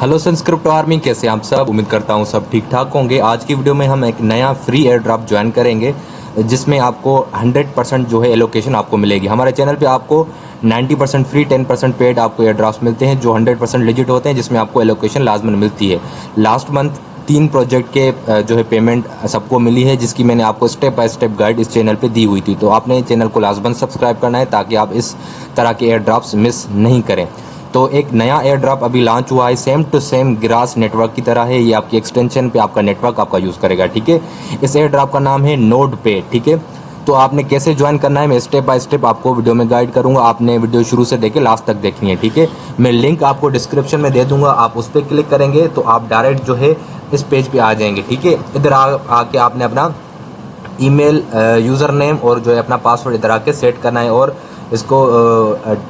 Hello संस्क्रिप्ट army, कैसे आप सब? उम्मीद करता हूँ सब ठीक ठाक होंगे। आज की वीडियो में हम एक नया फ्री एयर ड्रॉप ज्वाइन करेंगे जिसमें आपको 100% जो है एलोकेशन आपको मिलेगी। हमारे चैनल पे आपको 90% फ्री, 10% पेड आपको एयर ड्रॉप्स मिलते हैं जो 100% लेजिट होते हैं, जिसमें आपको एलोकेशन लाजमन मिलती है। लास्ट मंथ 3 प्रोजेक्ट के जो है पेमेंट सबको मिली है, जिसकी मैंने आपको स्टेप बाय स्टेप गाइड इस चैनल पे दी हुई थी। तो आपने चैनल को लाजमन सब्सक्राइब करना है ताकि आप इस तरह के एयर ड्रॉप्स मिस नहीं करें। तो एक नया एयर ड्रॉप अभी लॉन्च हुआ है, same to same grass network की तरह है। ये आपकी एक्सटेंशन पे आपका नेटवर्क आपका यूज़ करेगा, ठीक है। इस एयर ड्रॉप का नाम है नोड पे, ठीक है। तो आपने कैसे ज्वाइन करना है मैं स्टेप बाय स्टेप आपको वीडियो में गाइड करूंगा। आपने वीडियो शुरू से देखे लास्ट तक देखनी है, ठीक है। मैं लिंक आपको डिस्क्रिप्शन में दे दूंगा, आप उस पर क्लिक करेंगे तो आप डायरेक्ट जो है इस पेज पे आ जाएंगे, ठीक है। इधर आके आपने अपना ईमेल, यूज़र नेम और जो है अपना पासवर्ड इधर आके सेट करना है और इसको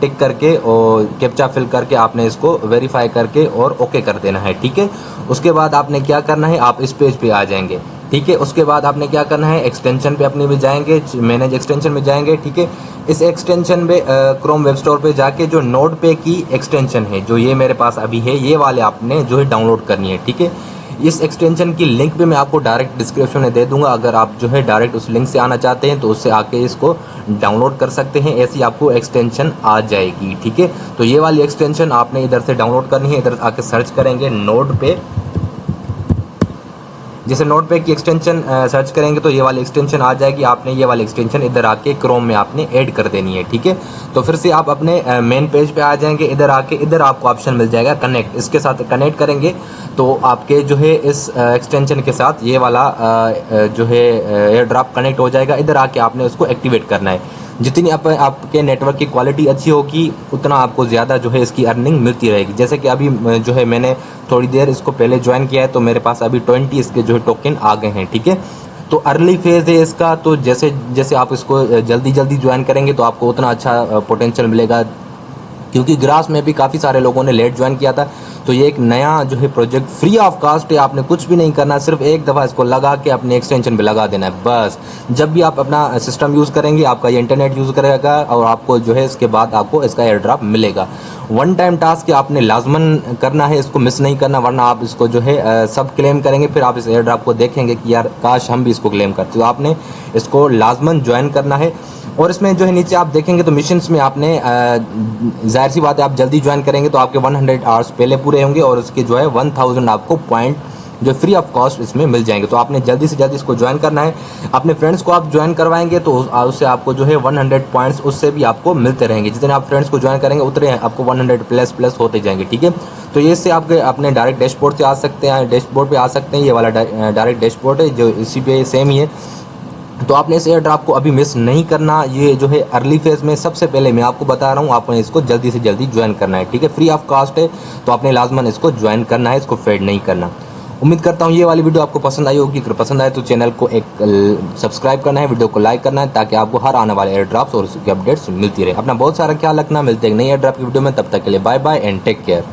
टिक करके और कैप्चा फिल करके आपने इसको वेरीफाई करके और ओके कर देना है, ठीक है। उसके बाद आपने क्या करना है, आप इस पेज पे आ जाएंगे, ठीक है। उसके बाद आपने क्या करना है, एक्सटेंशन पे अपनी भी जाएंगे, मैनेज एक्सटेंशन में जाएंगे, ठीक है। इस एक्सटेंशन पे क्रोम वेब स्टोर पे जाके जो नोड पे की एक्सटेंशन है, जो ये मेरे पास अभी है, ये वाले आपने जो है डाउनलोड करनी है, ठीक है। इस एक्सटेंशन की लिंक भी मैं आपको डायरेक्ट डिस्क्रिप्शन में दे दूंगा। अगर आप जो है डायरेक्ट उस लिंक से आना चाहते हैं तो उससे आके इसको डाउनलोड कर सकते हैं, ऐसी आपको एक्सटेंशन आ जाएगी, ठीक है। तो ये वाली एक्सटेंशन आपने इधर से डाउनलोड करनी है। इधर आके सर्च करेंगे नोड पे, जैसे नोट पैड की एक्सटेंशन सर्च करेंगे तो ये वाली एक्सटेंशन आ जाएगी। आपने ये वाली एक्सटेंशन इधर आके क्रोम में आपने ऐड कर देनी है, ठीक है। तो फिर से आप अपने मेन पेज पे आ जाएंगे। इधर आके इधर आपको ऑप्शन मिल जाएगा कनेक्ट, इसके साथ कनेक्ट करेंगे तो आपके जो है इस एक्सटेंशन के साथ ये वाला जो है एयर ड्रॉप कनेक्ट हो जाएगा। इधर आके आपने उसको एक्टिवेट करना है। जितनी आपके नेटवर्क की क्वालिटी अच्छी होगी उतना आपको ज़्यादा जो है इसकी अर्निंग मिलती रहेगी। जैसे कि अभी जो है मैंने थोड़ी देर इसको पहले ज्वाइन किया है तो मेरे पास अभी 20 इसके जो है टोकन आ गए हैं, ठीक है। तो अर्ली फेज़ है इसका, तो जैसे जैसे आप इसको जल्दी जल्दी ज्वाइन करेंगे तो आपको उतना अच्छा पोटेंशियल मिलेगा, क्योंकि ग्रास में भी काफ़ी सारे लोगों ने लेट ज्वाइन किया था। तो ये एक नया जो है प्रोजेक्ट फ्री ऑफ कास्ट है, आपने कुछ भी नहीं करना, सिर्फ एक दफ़ा इसको लगा के अपने एक्सटेंशन पे लगा देना है बस। जब भी आप अपना सिस्टम यूज़ करेंगे आपका ये इंटरनेट यूज़ करेगा और आपको जो है इसके बाद आपको इसका एयर ड्रॉप मिलेगा। वन टाइम टास्क है, आपने लाजमन करना है, इसको मिस नहीं करना, वरना आप इसको जो है सब क्लेम करेंगे, फिर आप इस एयर ड्रॉप को देखेंगे कि यार काश हम भी इसको क्लेम करते। तो आपने इसको लाजमन ज्वाइन करना है। और इसमें जो है नीचे आप देखेंगे तो मिशंस में आपने जाहिर सी बात है आप जल्दी ज्वाइन करेंगे तो आपके 100 आवर्स पहले पूरे होंगे और उसके जो है 1000 आपको पॉइंट जो फ्री ऑफ कॉस्ट इसमें मिल जाएंगे। तो आपने जल्दी से जल्दी इसको ज्वाइन करना है। अपने फ्रेंड्स को आप ज्वाइन करवाएंगे तो उससे आपको जो है 100 पॉइंट्स उससे भी आपको मिलते रहेंगे। जितने आप फ्रेंड्स को ज्वाइन करेंगे उतने आपको 100 प्लस होते जाएंगे, ठीक है। तो ये इससे आप अपने डायरेक्ट डैशबोर्ड से आ सकते हैं, डैशबोर्ड पे आ सकते हैं। ये वाला डायरेक्ट डैशबोर्ड है जो इसी पे सेम ही है। तो आपने इस एयर ड्रॉप को अभी मिस नहीं करना। ये जो है अर्ली फेज़ में सबसे पहले मैं आपको बता रहा हूँ, आपने इसको जल्दी से जल्दी ज्वाइन करना है, ठीक है। फ्री ऑफ कास्ट है तो आपने लाजमन इसको ज्वाइन करना है, इसको फेड नहीं करना। उम्मीद करता हूँ ये वाली वीडियो आपको पसंद आई होगी। अगर पसंद आए तो चैनल को एक सब्सक्राइब करना है, वीडियो को लाइक करना है ताकि आपको हर आने वाले एयर ड्रॉप्स और उसकी अपडेट्स मिलती रहे। अपना बहुत सारा ख्याल रखना। मिलते हैं नई एयर ड्रॉप की वीडियो में, तब तक के लिए bye bye and take care.